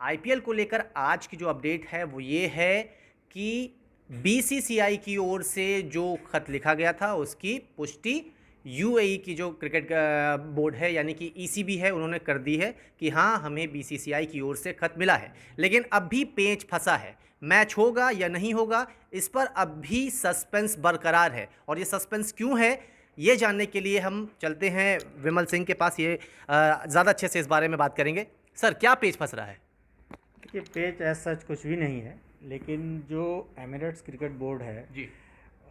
IPL को लेकर आज की जो अपडेट है वो ये है कि बीसीसीआई की ओर से जो खत लिखा गया था उसकी पुष्टि यूएई की जो क्रिकेट का बोर्ड है यानी कि ईसीबी है उन्होंने कर दी है कि हाँ हमें बीसीसीआई की ओर से खत मिला है। लेकिन अब भी पेंच फंसा है, मैच होगा या नहीं होगा इस पर अब भी सस्पेंस बरकरार है। और ये सस्पेंस क्यों है ये जानने के लिए हम चलते हैं विमल सिंह के पास। ये ज़्यादा अच्छे से इस बारे में बात करेंगे। सर क्या पेच फंस रहा है? देखिए, पेच एज सच कुछ भी नहीं है, लेकिन जो एमिरेट्स क्रिकेट बोर्ड है जी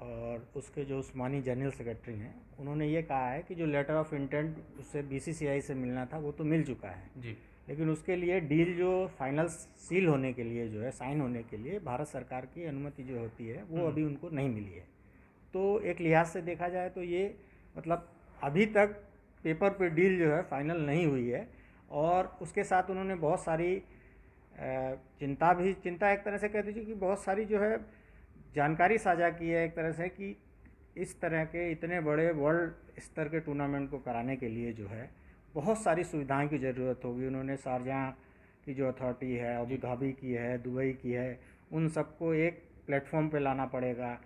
और उसके जो उस्मानी जनरल सेक्रेटरी हैं, उन्होंने ये कहा है कि जो लेटर ऑफ इंटेंट उससे बीसीसीआई से मिलना था वो तो मिल चुका है, जी लेकिन उसके लिए डील जो फाइनल सील होने के लिए जो है, साइन होने के लिए भारत सरकार की अनुमति जो होती है वो अभी उनको नहीं मिली है। तो एक लिहाज से देखा जाए तो ये मतलब अभी तक पेपर पे डील जो है फाइनल नहीं हुई है। और उसके साथ उन्होंने बहुत सारी चिंता एक तरह से कह दीजिए कि बहुत सारी जो है जानकारी साझा की है एक तरह से, कि इस तरह के इतने बड़े वर्ल्ड स्तर के टूर्नामेंट को कराने के लिए जो है बहुत सारी सुविधाएं की ज़रूरत होगी। उन्होंने शारजाह की जो अथॉरिटी है, अबू धाबी की है, दुबई की है, उन सबको एक प्लेटफॉर्म पे लाना पड़ेगा।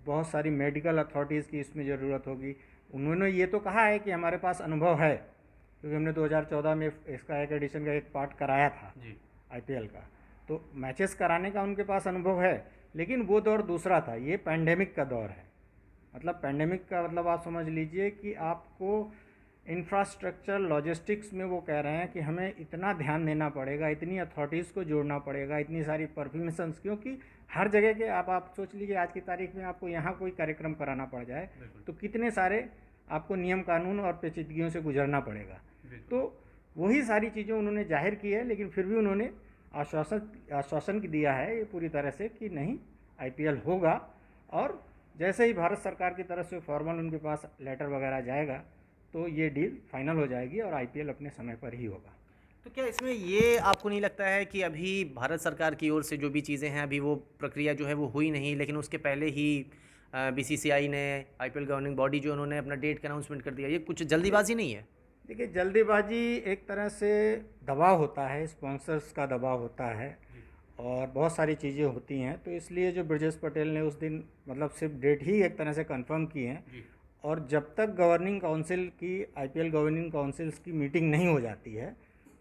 बहुत सारी मेडिकल अथॉरिटीज़ की इसमें ज़रूरत होगी। उन्होंने ये तो कहा है कि हमारे पास अनुभव है, क्योंकि हमने 2014 में इसका एक एडिशन का एक पार्ट कराया था जी आईपीएल का, तो मैचेस कराने का उनके पास अनुभव है। लेकिन वो दौर दूसरा था, ये पैंडेमिक का दौर है। मतलब पैंडेमिक का मतलब आप समझ लीजिए कि आपको इंफ्रास्ट्रक्चर लॉजिस्टिक्स में वो कह रहे हैं कि हमें इतना ध्यान देना पड़ेगा, इतनी अथॉरिटीज़ को जोड़ना पड़ेगा, इतनी सारी परमिशंस, क्योंकि हर जगह के आप सोच लीजिए आज की तारीख में आपको यहाँ कोई कार्यक्रम कराना पड़ जाए तो कितने सारे आपको नियम कानून और पेचीदगियों से गुजरना पड़ेगा। तो वही सारी चीज़ें उन्होंने जाहिर की है, लेकिन फिर भी उन्होंने आश्वासन दिया है ये पूरी तरह से कि नहीं, आईपीएल होगा। और जैसे ही भारत सरकार की तरफ से फॉर्मल उनके पास लेटर वगैरह जाएगा तो ये डील फाइनल हो जाएगी और आईपीएल अपने समय पर ही होगा। तो क्या इसमें ये आपको नहीं लगता है कि अभी भारत सरकार की ओर से जो भी चीज़ें हैं अभी वो प्रक्रिया जो है वो हुई नहीं, लेकिन उसके पहले ही बीसीसीआई ने आईपीएल गवर्निंग बॉडी जो उन्होंने अपना डेट का अनाउंसमेंट कर दिया, ये कुछ जल्दीबाजी नहीं है? देखिए, जल्दीबाजी एक तरह से दबाव होता है, स्पॉन्सर्स का दबाव होता है और बहुत सारी चीज़ें होती हैं, तो इसलिए जो ब्रजेश पटेल ने उस दिन मतलब सिर्फ डेट ही एक तरह से कंफर्म की है। और जब तक गवर्निंग काउंसिल की, आईपीएल गवर्निंग काउंसिल्स की मीटिंग नहीं हो जाती है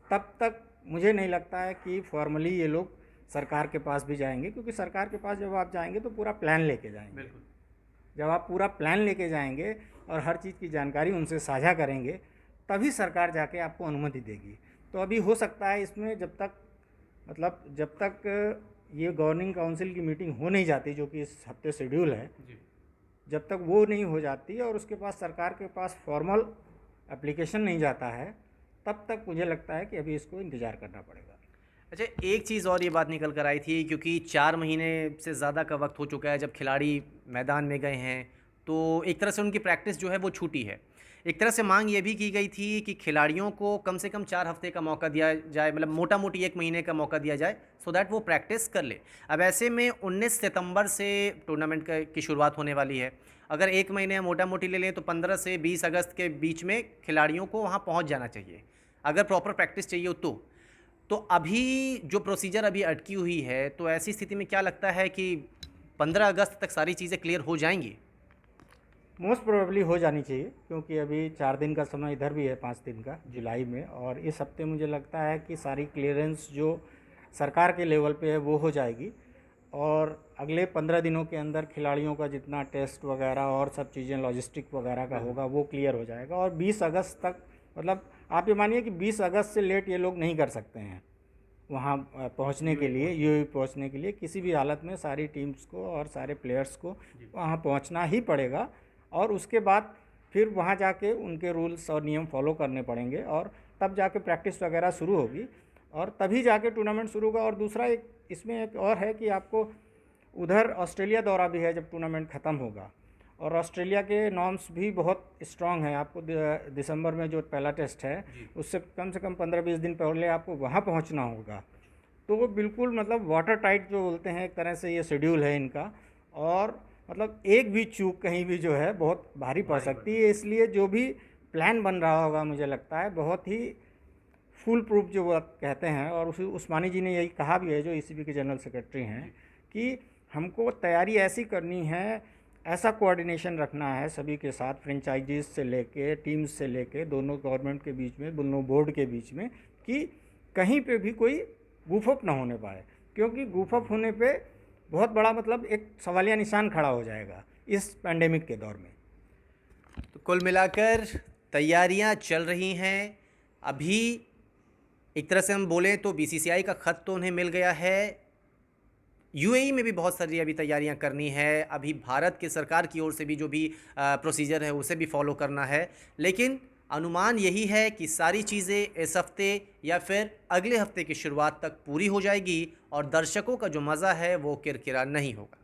तब तक मुझे नहीं लगता है कि फॉर्मली ये लोग सरकार के पास भी जाएंगे, क्योंकि सरकार के पास जब आप जाएंगे तो पूरा प्लान लेके जाएंगे। बिल्कुल। जब आप पूरा प्लान लेके जाएंगे और हर चीज़ की जानकारी उनसे साझा करेंगे तभी सरकार जाके आपको अनुमति देगी। तो अभी हो सकता है इसमें जब तक ये गवर्निंग काउंसिल की मीटिंग हो नहीं जाती, जो कि इस हफ्ते शेड्यूल है, जब तक वो नहीं हो जाती और उसके पास सरकार के पास फॉर्मल एप्लीकेशन नहीं जाता है, तब तक मुझे लगता है कि अभी इसको इंतज़ार करना पड़ेगा। अच्छा, एक चीज़ और ये बात निकल कर आई थी, क्योंकि 4 महीने से ज़्यादा का वक्त हो चुका है जब खिलाड़ी मैदान में गए हैं, तो एक तरह से उनकी प्रैक्टिस जो है वो छूटी है। एक तरह से मांग ये भी की गई थी कि खिलाड़ियों को कम से कम 4 हफ्ते का मौका दिया जाए, मतलब मोटा मोटी 1 महीने का मौका दिया जाए, सो दैट वो प्रैक्टिस कर ले। अब ऐसे में 19 सितंबर से टूर्नामेंट की शुरुआत होने वाली है। अगर 1 महीने मोटा मोटी ले लें तो 15 से 20 अगस्त के बीच में खिलाड़ियों को वहाँ पहुँच जाना चाहिए, अगर प्रॉपर प्रैक्टिस चाहिए तो अभी जो प्रोसीजर अभी अटकी हुई है, तो ऐसी स्थिति में क्या लगता है कि 15 अगस्त तक सारी चीज़ें क्लियर हो जाएंगी? मोस्ट प्रोबेबली हो जानी चाहिए, क्योंकि अभी 4 दिन का समय इधर भी है, 5 दिन का जुलाई में, और इस हफ्ते मुझे लगता है कि सारी क्लियरेंस जो सरकार के लेवल पे है वो हो जाएगी। और अगले 15 दिनों के अंदर खिलाड़ियों का जितना टेस्ट वगैरह और सब चीज़ें लॉजिस्टिक वगैरह का होगा वो क्लियर हो जाएगा। और 20 अगस्त तक, मतलब आप ये मानिए कि 20 अगस्त से लेट ये लोग नहीं कर सकते हैं वहाँ पहुँचने के लिए, यूएई पहुँचने के लिए। किसी भी हालत में सारी टीम्स को और सारे प्लेयर्स को वहाँ पहुँचना ही पड़ेगा, और उसके बाद फिर वहाँ जाके उनके रूल्स और नियम फॉलो करने पड़ेंगे, और तब जाके प्रैक्टिस वगैरह शुरू होगी और तभी जाके टूर्नामेंट शुरू होगा। और दूसरा इसमें एक और है कि आपको उधर ऑस्ट्रेलिया दौरा भी है जब टूर्नामेंट ख़त्म होगा, और ऑस्ट्रेलिया के नॉर्म्स भी बहुत स्ट्रांग हैं। आपको दिसंबर में जो पहला टेस्ट है उससे कम से कम 15-20 दिन पहले आपको वहाँ पहुँचना होगा। तो वो बिल्कुल मतलब वाटर टाइट जो बोलते हैं एक तरह से ये शेड्यूल है इनका, और मतलब एक भी चूक कहीं भी जो है बहुत भारी पड़ सकती है। इसलिए जो भी प्लान बन रहा होगा मुझे लगता है बहुत ही फुल प्रूफ जो वो कहते हैं, और उस उस्मानी जी ने यही कहा भी है जो ईसीबी के जनरल सेक्रेटरी हैं, कि हमको तैयारी ऐसी करनी है, ऐसा कोऑर्डिनेशन रखना है सभी के साथ, फ्रेंचाइजीज से लेके, टीम्स से लेके, दोनों गवर्नमेंट के बीच में, दोनों बोर्ड के बीच में, कि कहीं पे भी कोई गूफ अप ना होने पाए, क्योंकि गूफ अप होने पे बहुत बड़ा मतलब एक सवालिया निशान खड़ा हो जाएगा इस पैंडेमिक के दौर में। तो कुल मिलाकर तैयारियां चल रही हैं। अभी एक तरह से हम बोलें तो बीसीसीआई का ख़त तो उन्हें मिल गया है, यूएई में भी बहुत सारी अभी तैयारियां करनी है, अभी भारत की सरकार की ओर से भी जो भी प्रोसीजर है उसे भी फॉलो करना है, लेकिन अनुमान यही है कि सारी चीज़ें इस हफ्ते या फिर अगले हफ्ते की शुरुआत तक पूरी हो जाएगी और दर्शकों का जो मज़ा है वो किरकिरा नहीं होगा।